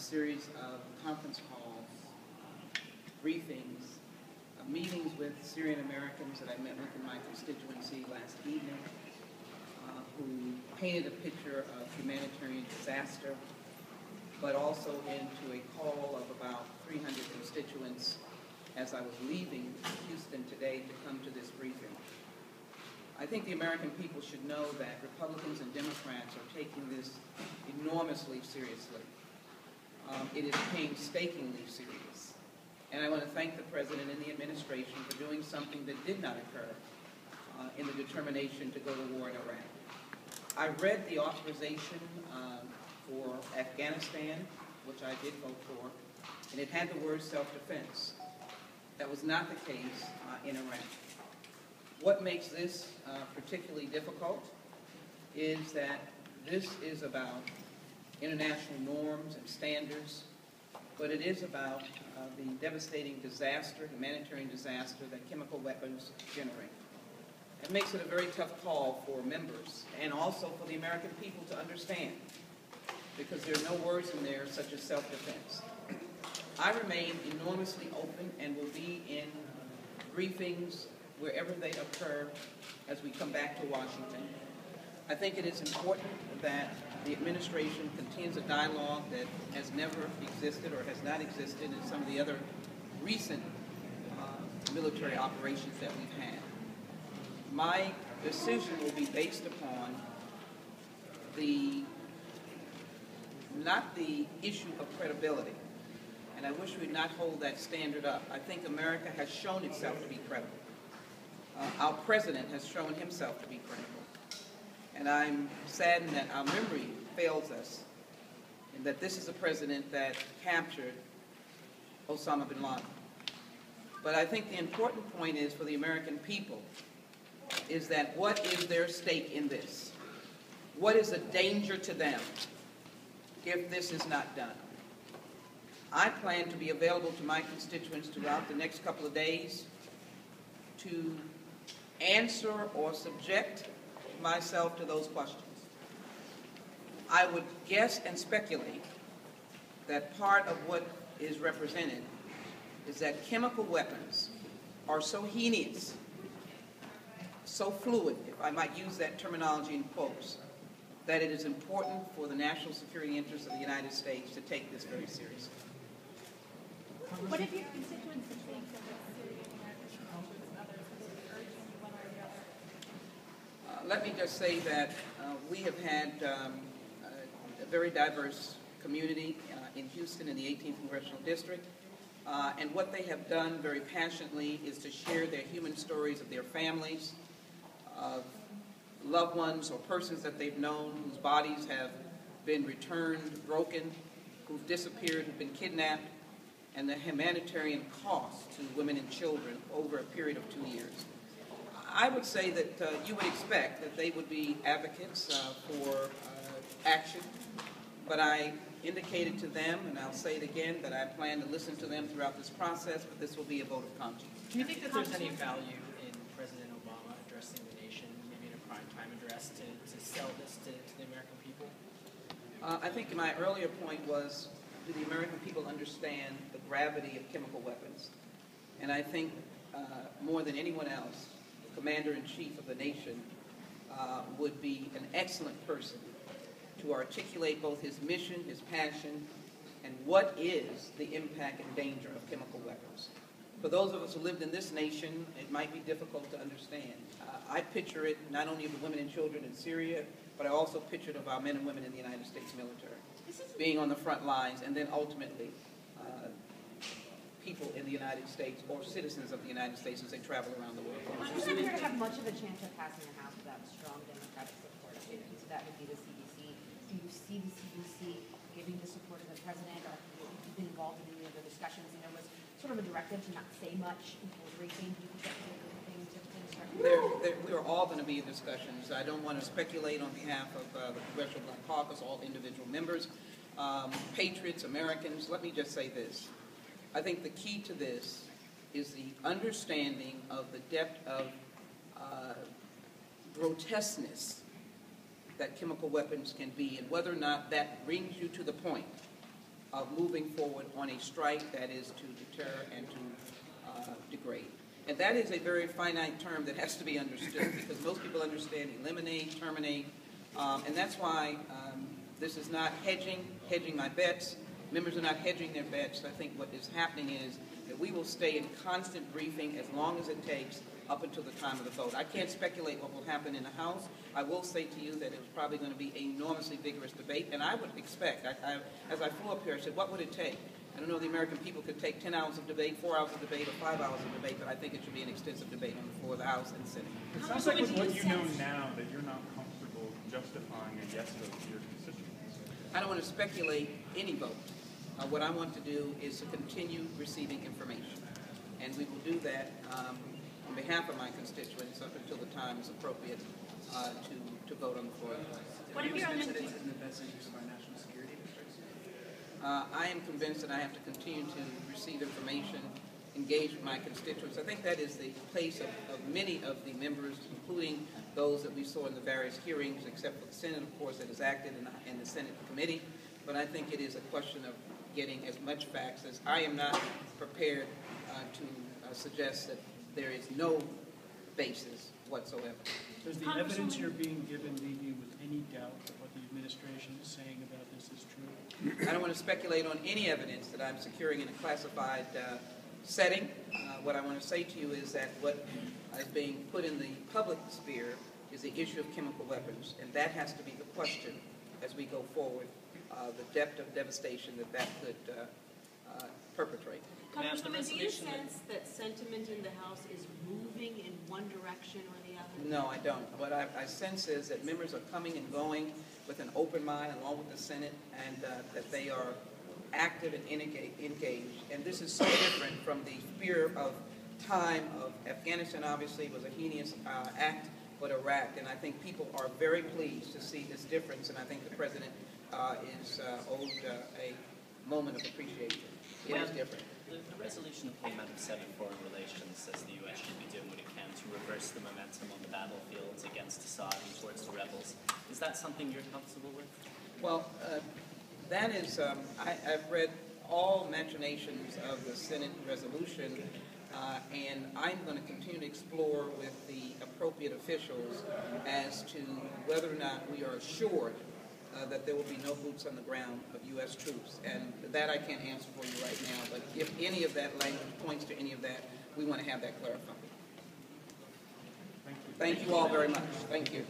series of conference calls, briefings, meetings with Syrian Americans that I met with in my constituency last evening, who painted a picture of humanitarian disaster, but also into a call of about 300 constituents as I was leaving Houston today to come to this briefing. I think the American people should know that Republicans and Democrats are taking this enormously seriously. It is painstakingly serious. And I want to thank the President and the administration for doing something that did not occur in the determination to go to war in Iraq. I read the authorization for Afghanistan, which I did vote for, and it had the word self-defense. That was not the case in Iraq. What makes this particularly difficult is that this is about international norms and standards, but it is about the devastating disaster, humanitarian disaster that chemical weapons generate. It makes it a very tough call for members and also for the American people to understand, because there are no words in there such as self-defense. I remain enormously open and will be in briefings wherever they occur as we come back to Washington. I think it is important that the administration continues a dialogue that has never existed or has not existed in some of the other recent military operations that we've had. My decision will be based upon not the issue of credibility, and I wish we'd not hold that standard up. I think America has shown itself to be credible. Our president has shown himself to be credible. And I'm saddened that our memory fails us, and that this is a president that captured Osama bin Laden. But I think the important point is for the American people is that what is their stake in this? What is a danger to them if this is not done? I plan to be available to my constituents throughout the next couple of days to answer or subject myself to those questions. I would guess and speculate that part of what is represented is that chemical weapons are so heinous, so fluid, if I might use that terminology in quotes, that it is important for the national security interests of the United States to take this very seriously. What if your constituents think that Syrian Americans and others are urging you one or the other? Let me just say that we have had a very diverse community in Houston in the 18th Congressional District, and what they have done very passionately is to share their human stories of their families, of loved ones or persons that they've known whose bodies have been returned, broken, who've disappeared, who've been kidnapped, and the humanitarian cost to women and children over a period of 2 years. I would say that you would expect that they would be advocates for action, but I indicated to them, and I'll say it again, that I plan to listen to them throughout this process, but this will be a vote of conscience. Do you think that there's any value in President Obama addressing the nation, maybe in a primetime address, to sell this to the American people? I think my earlier point was, do the American people understand the gravity of chemical weapons? And I think more than anyone else, the commander-in-chief of the nation would be an excellent person to articulate both his mission, his passion, and what is the impact and danger of chemical weapons. For those of us who lived in this nation, it might be difficult to understand. I picture it not only of the women and children in Syria, but I also picture it of our men and women in the United States military, being on the front lines, and then ultimately people in the United States or citizens of the United States as they travel around the world. It's not going to have much of a chance of passing the House without strong Democratic support. So that would be the CDC. Do you see the CDC giving the support of the president, or have you been involved in any of the discussions? And there was sort of a directive to not say much until the briefing. Do you think that's a good thing to start? We are all going to be in discussions. I don't want to speculate on behalf of the Congressional Black Caucus, all individual members, patriots, Americans. Let me just say this. I think the key to this is the understanding of the depth of grotesqueness that chemical weapons can be, and whether or not that brings you to the point of moving forward on a strike that is to deter and to degrade. And that is a very finite term that has to be understood, because most people understand eliminate, terminate, and that's why this is not hedging my bets. Members are not hedging their bets. I think what is happening is that we will stay in constant briefing as long as it takes up until the time of the vote. I can't speculate what will happen in the House. I will say to you that it's probably going to be an enormously vigorous debate, and I would expect, as I flew up here, I said, what would it take? I don't know if the American people could take 10 hours of debate, 4 hours of debate, or 5 hours of debate, but I think it should be an extensive debate on the floor of the House and Senate. It sounds like with what you know now that you're not comfortable justifying a yes vote to your constituents. I don't want to speculate any vote. What I want to do is to continue receiving information, and we will do that on behalf of my constituents up until the time is appropriate to vote on the floor. What if you're on in the best interest of our national security districts? I am convinced that I have to continue to receive information, engage with my constituents. I think that is the place of many of the members, including those that we saw in the various hearings, except for the Senate, of course, that is active in the Senate committee. But I think it is a question of getting as much facts as I am not prepared to suggest that there is no basis whatsoever. Does the evidence you're being given leave you with any doubt that what the administration is saying about this is true? I don't want to speculate on any evidence that I'm securing in a classified setting. What I want to say to you is that what is being put in the public sphere is the issue of chemical weapons, and that has to be the question as we go forward, the depth of devastation that could perpetrate. Congresswoman, do you sense that sentiment in the House is moving in one direction or the other? No, I don't. What I sense is that members are coming and going with an open mind along with the Senate, and that they are active and engaged. And this is so different from the fear of time of Afghanistan. Obviously was a heinous act, but Iraq. And I think people are very pleased to see this difference, and I think the President is owed a moment of appreciation. It is different. The resolution that came out of Senate Foreign Relations says the U.S. should be doing what it can to reverse the momentum on the battlefields against Assad and towards the rebels. Is that something you're comfortable with? Well, that is, I've read all machinations of the Senate resolution, and I'm going to continue to explore with the appropriate officials as to whether or not we are assured that there will be no boots on the ground of U.S. troops. And that I can't answer for you right now, but if any of that language points to any of that, we want to have that clarified. Thank you. Thank you all very much. Thank you.